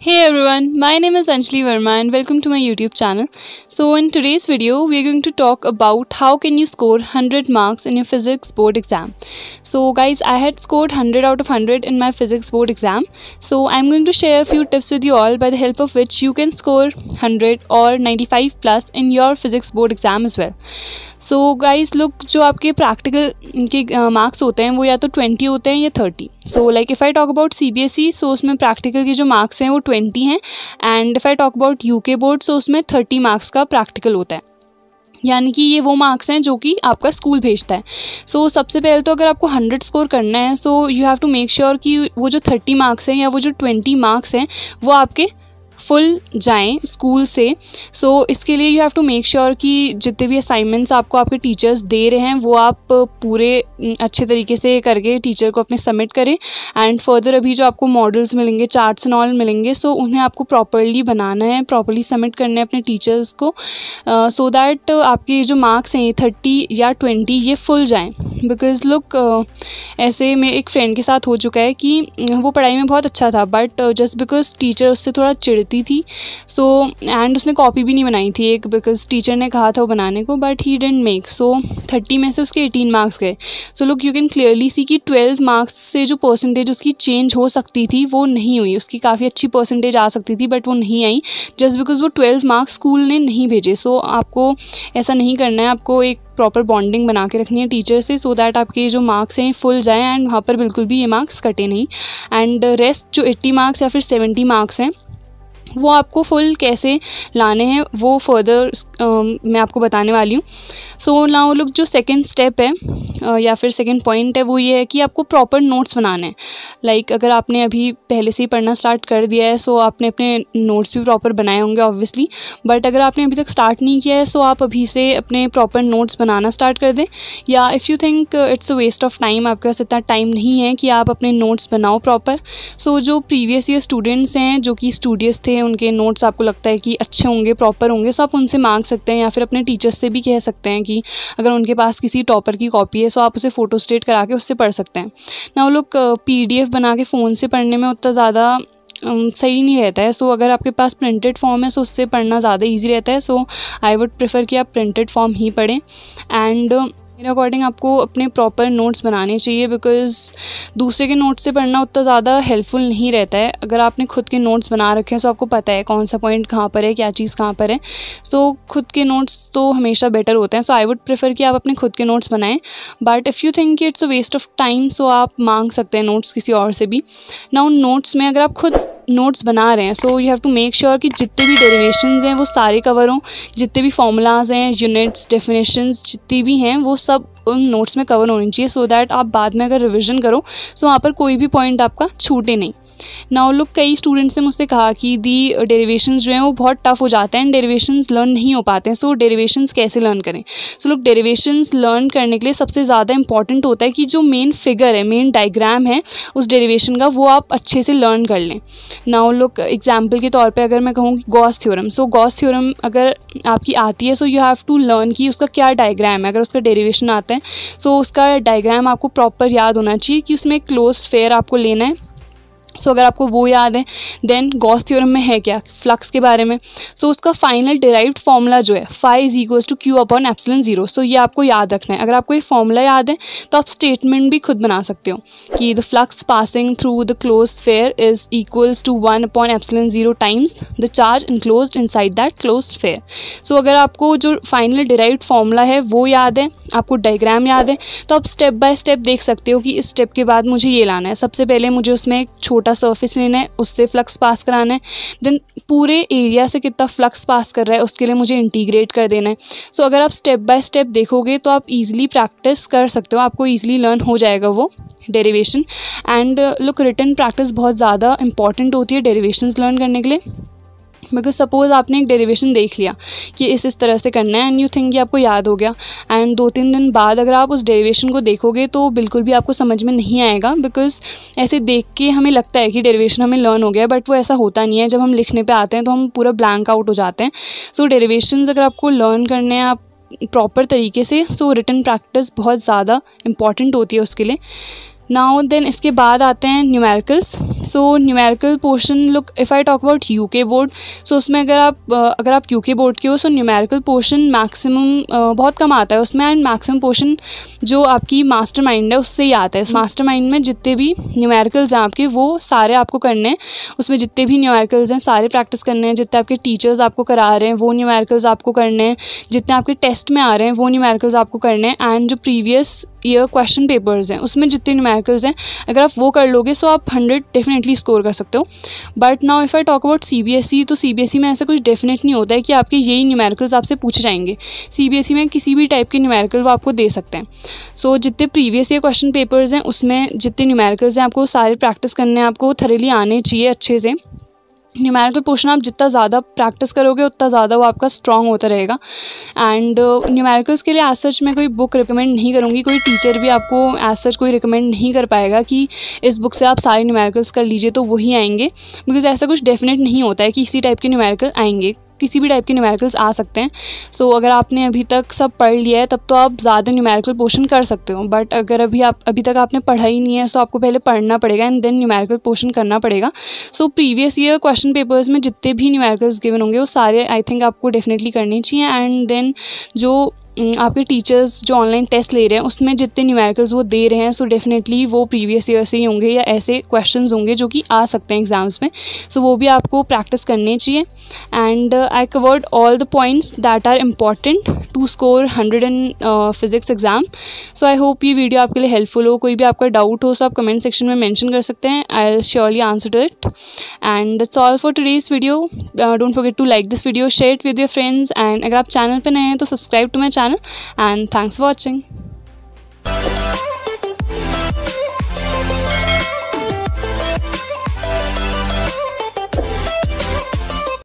Hey everyone, my name is Anjali Verma and welcome to my YouTube channel. So in today's video, we are going to talk about how can you score 100 marks in your physics board exam. So guys, I had scored 100 out of 100 in my physics board exam. So I'm going to share a few tips with you all by the help of which you can score 100 or 95 plus in your physics board exam as well. So guys look, जो आपके practical के marks होते हैं वो या तो 20 होते हैं या 30. So like if I talk about CBSE, so उसमें प्रैक्टिकल के जो मार्क्स हैं वो 20 हैं. And if I talk about UK board, so उसमें 30 मार्क्स का प्रैक्टिकल होता है. यानी कि ये वो मार्क्स हैं जो कि आपका स्कूल भेजता है. सो सबसे पहले तो अगर आपको 100 स्कोर करना है, so you have to make sure कि वो जो 30 मार्क्स हैं या वो जो 20 मार्क्स हैं वो आपके फुल जाएं स्कूल से. सो इसके लिए you have to make sure कि जितने भी असाइनमेंट्स आपको आपके टीचर्स दे रहे हैं वो आप पूरे अच्छे तरीके से करके टीचर को अपने सबमिट करें. एंड फर्दर अभी जो आपको मॉडल्स मिलेंगे, चार्ट्स एंड ऑल मिलेंगे, सो उन्हें आपको प्रॉपरली बनाना है, प्रॉपरली सबमिट करना है अपने टीचर्स को, सो दैट आपके जो मार्क्स हैं 30 या 20 ये फुल जाएँ. बिकॉज लुक, ऐसे मेरे एक फ्रेंड के साथ हो चुका है कि वो पढ़ाई में बहुत अच्छा था, बट जस्ट बिकॉज टीचर उससे थोड़ा चिढ़ती थी, सो एंड उसने कॉपी भी नहीं बनाई थी एक, बिकॉज टीचर ने कहा था वो बनाने को, बट ही डिडंट मेक. सो 30 में से उसके 18 मार्क्स गए. So look, you can clearly see कि 12 मार्क्स से जो परसेंटेज उसकी चेंज हो सकती थी वो नहीं हुई. उसकी काफ़ी अच्छी परसेंटेज आ सकती थी बट वो नहीं आई, जस्ट बिकॉज वो 12 मार्क्स स्कूल ने नहीं भेजे. सो आपको ऐसा नहीं करना है, आपको एक प्रॉपर बॉन्डिंग बना के रखनी है टीचर से, सो दैट आपके जो मार्क्स हैं फुल जाएँ एंड वहाँ पर बिल्कुल भी ये मार्क्स कटे नहीं. एंड रेस्ट जो 80 मार्क्स या फिर 70 मार्क्स हैं वो आपको फुल कैसे लाने हैं वो फर्दर मैं आपको बताने वाली हूँ. सो नाउ लुक, जो सेकंड स्टेप है या फिर सेकंड पॉइंट है वो ये है कि आपको प्रॉपर नोट्स बनाने हैं. लाइक अगर आपने अभी पहले से ही पढ़ना स्टार्ट कर दिया है, सो आपने अपने नोट्स भी प्रॉपर बनाए होंगे ऑब्वियसली, बट अगर आपने अभी तक स्टार्ट नहीं किया है, सो आप अभी से अपने प्रॉपर नोट्स बनाना स्टार्ट कर दें. या if you think it's a waste of time, आपके पास इतना टाइम नहीं है कि आप अपने नोट्स बनाओ प्रॉपर, सो जो प्रीवियस ईयर स्टूडेंट्स हैं जो कि स्टूडियस थे, उनके नोट्स आपको लगता है कि अच्छे होंगे, प्रॉपर होंगे, सो आप उनसे मांग सकते हैं या फिर अपने टीचर्स से भी कह सकते हैं कि अगर उनके पास किसी टॉपर की कॉपी है, सो आप उसे फ़ोटो स्टेट करा के उससे पढ़ सकते हैं. ना वो लोग PDF बना के फ़ोन से पढ़ने में उतना ज़्यादा सही नहीं रहता है. सो अगर आपके पास प्रिंटेड फॉर्म है, सो उससे पढ़ना ज़्यादा ईजी रहता है. सो आई वुड प्रेफर कि आप प्रिंटेड फॉर्म ही पढ़ें. एंड मेरे अकॉर्डिंग आपको अपने प्रॉपर नोट्स बनाने चाहिए, बिकॉज़ दूसरे के नोट्स से पढ़ना उतना ज़्यादा हेल्पफुल नहीं रहता है. अगर आपने खुद के नोट्स बना रखे हैं, सो आपको पता है कौन सा पॉइंट कहाँ पर है, क्या चीज़ कहाँ पर है. सो खुद के नोट्स तो हमेशा बेटर होते हैं. सो आई वुड प्रेफर कि आप अपने खुद के नोट्स बनाएं. बट इफ़ यू थिंक कि it's a waste of time, so आप मांग सकते हैं नोट्स किसी और से भी. ना उन नोट्स में अगर आप खुद नोट्स बना रहे हैं, so you have to make sure कि जितने भी डेरिवेशंस हैं वो सारे कवर हों, जितने भी फॉर्मूलाज हैं, यूनिट्स, डेफिनेशंस जितनी भी हैं वो सब उन नोट्स में कवर होनी चाहिए, सो दैट आप बाद में अगर रिवीजन करो तो वहाँ पर कोई भी पॉइंट आपका छूटे नहीं. नाउ लुक, कई स्टूडेंट्स ने मुझसे कहा कि दी डेरिवेशंस जो हैं वो बहुत टफ हो जाते हैं, डेरिवेशंस लर्न नहीं हो पाते हैं. सो डेरिवेशंस कैसे लर्न करें? सो लुक, डेरिवेशंस लर्न करने के लिए सबसे ज़्यादा इंपॉर्टेंट होता है कि जो मेन फिगर है, मेन डायग्राम है उस डेरिवेशन का, वो आप अच्छे से लर्न कर लें. नाउ लुक, एग्जाम्पल के तौर पर अगर मैं कहूँ कि Gauss theorem, so Gauss theorem अगर आपकी आती है, so you have to learn कि उसका क्या डायग्राम है. अगर उसका डेरिवेशन आता है, सो उसका डायग्राम आपको प्रॉपर याद होना चाहिए कि उसमें क्लोज्ड स्फीयर आपको लेना है. सो अगर आपको वो याद है, देन गॉस थ्योरम में है क्या, फ्लक्स के बारे में. सो उसका फाइनल डिराइव्ड फॉर्मूला जो है phi = Q अपॉन एप्सिलॉन 0. सो ये आपको याद रखना है. अगर आपको ये फॉर्मूला याद है तो आप स्टेटमेंट भी खुद बना सकते हो कि the flux passing through the close sphere is equals to 1 upon epsilon 0 times the charge enclosed inside that close sphere. So अगर आपको जो फाइनल डिराइव्ड फॉर्मूला है वो याद है, आपको डायग्राम याद है, तो आप स्टेप बाय स्टेप देख सकते हो कि इस स्टेप के बाद मुझे ये लाना है. सबसे पहले मुझे उसमें एक छोटा सरफेस लेना है, उससे फ्लक्स पास कराना है. देन पूरे एरिया से कितना फ्लक्स पास कर रहा है उसके लिए मुझे इंटीग्रेट कर देना है. सो अगर आप स्टेप बाय स्टेप देखोगे तो आप इजीली प्रैक्टिस कर सकते हो, आपको इजीली लर्न हो जाएगा वो derivation. And look, written practice बहुत ज़्यादा इंपॉर्टेंट होती है डेरिवेशंस लर्न करने के लिए. बिकॉज सपोज़ आपने एक डेरिवेशन देख लिया कि इस तरह से करना है, एंड यू थिंक कि आपको याद हो गया, एंड 2-3 दिन बाद अगर आप उस डेरिवेशन को देखोगे तो बिल्कुल भी आपको समझ में नहीं आएगा. बिकॉज ऐसे देख के हमें लगता है कि डेरिवेशन हमें लर्न हो गया, बट वो ऐसा होता नहीं है. जब हम लिखने पे आते हैं तो हम पूरा ब्लैंक आउट हो जाते हैं. सो डेरिवेशंस अगर आपको लर्न करने हैं आप प्रॉपर तरीके से, सो रिटन प्रैक्टिस बहुत ज़्यादा इंपॉर्टेंट होती है उसके लिए. नाउ देन इसके बाद आते हैं numericals. So numerical portion look, if I talk about UK board, so उसमें अगर आप यूके बोर्ड के हो, सो न्यूमेरिकल पोर्शन मैक्सिमम बहुत कम आता है उसमें, एंड मैक्सिमम पोर्शन जो आपकी मास्टरमाइंड है उससे ही आता है। मास्टरमाइंड में जितने भी न्यूमेरिकल्स हैं आपके, वो सारे आपको करने हैं। उसमें जितने भी न्यूमेरिकल्स हैं सारे प्रैक्टिस करने हैं। जितने आपके टीचर्स आपको करा रहे हैं वो न्यूमेरिकल्स आपको करने हैं। जितने आपके टेस्ट में आ रहे हैं वो न्यूमेरिकल्स आपको करने हैं। एंड जो प्रीवियस ईयर क्वेश्चन पेपर्स हैं उसमें जितने न्यूमेरिकल्स हैं, अगर आप वो कर लोगे सो आप 100 डेफिनेटली स्कोर कर सकते हो। But now if I talk about CBSE, तो सीबीएसई में ऐसा कुछ डेफिनेट नहीं होता है कि आपके यही न्यूमेरिकल्स आपसे पूछे जाएंगे। सीबीएसई में किसी भी टाइप के न्यूमेरिकल वो आपको दे सकते हैं। सो जितने प्रीवियस ईयर क्वेश्चन पेपर्स हैं उसमें जितने न्यूमेरिकल्स हैं आपको सारे प्रैक्टिस करने हैं, आपको थरली आने चाहिए अच्छे से। न्यूमेरिकल पोर्शन आप जितना ज़्यादा प्रैक्टिस करोगे उतना ज़्यादा वो आपका स्ट्रॉन्ग होता रहेगा। एंड न्यूमेरिकल्स के लिए एज सच मैं कोई बुक रिकमेंड नहीं करूँगी, कोई टीचर भी आपको एज सच कोई रिकमेंड नहीं कर पाएगा कि इस बुक से आप सारे न्यूमेरिकल्स कर लीजिए तो वही आएंगे, बिकॉज ऐसा कुछ डेफिनेट नहीं होता है कि इसी टाइप के न्यूमेरिकल आएंगे। किसी भी टाइप के न्यूमेरिकल्स आ सकते हैं। सो अगर आपने अभी तक सब पढ़ लिया है तब तो आप ज़्यादा न्यूमेरिकल पोर्शन कर सकते हो। बट अगर अभी तक आपने पढ़ा ही नहीं है तो आपको पहले पढ़ना पड़ेगा एंड देन न्यूमेरिकल पोर्शन करना पड़ेगा। So previous year question papers में जितने भी न्यूमेरिकल्स गिवन होंगे वो सारे आई थिंक आपको डेफिनेटली करने चाहिए। एंड देन जो आपके टीचर्स जो ऑनलाइन टेस्ट ले रहे हैं उसमें जितने न्यूमेरिकल्स वो दे रहे हैं सो डेफिनेटली वो प्रीवियस ईयर से ही होंगे या ऐसे क्वेश्चंस होंगे जो कि आ सकते हैं एग्जाम्स में। सो वो भी आपको प्रैक्टिस करनी चाहिए। And I covered all the points that are important to score 100 in physics exam. So I hope ये वीडियो आपके लिए हेल्पफुल हो। कोई भी आपका डाउट हो सो आप कमेंट सेक्शन में मेंशन कर सकते हैं, I will surely answer to it. And that's all for today's video. Don't forget to like this video, share it with your friends, and अगर आप चैनल पर नए हैं तो subscribe to my channel, and thanks for watching.